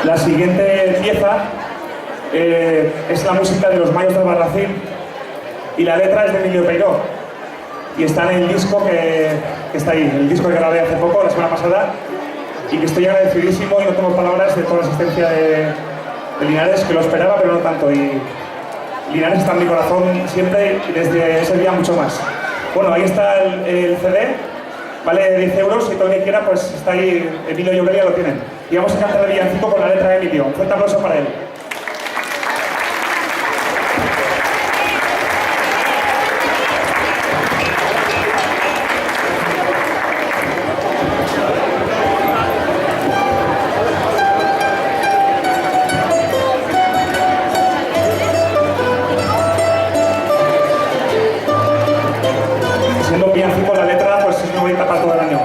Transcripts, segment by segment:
La siguiente pieza es la música de Los Mayos del Barracín y la letra es de Emilio Peiró y está en el disco que está ahí, el disco que grabé hace poco, la semana pasada, y que estoy agradecidísimo y no tengo palabras de toda la asistencia de Linares, que lo esperaba pero no tanto, y Linares está en mi corazón siempre y desde ese día mucho más. Bueno, ahí está el CD, vale 10 euros y todo el que quiera pues está ahí, Emilio y Aurelia lo tienen. Y vamos a cantar el villancico con la letra de Emilio. Un fuerte aplauso para él. Siendo un villancico, la letra pues es muy bonita para todo el año.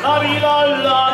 La vida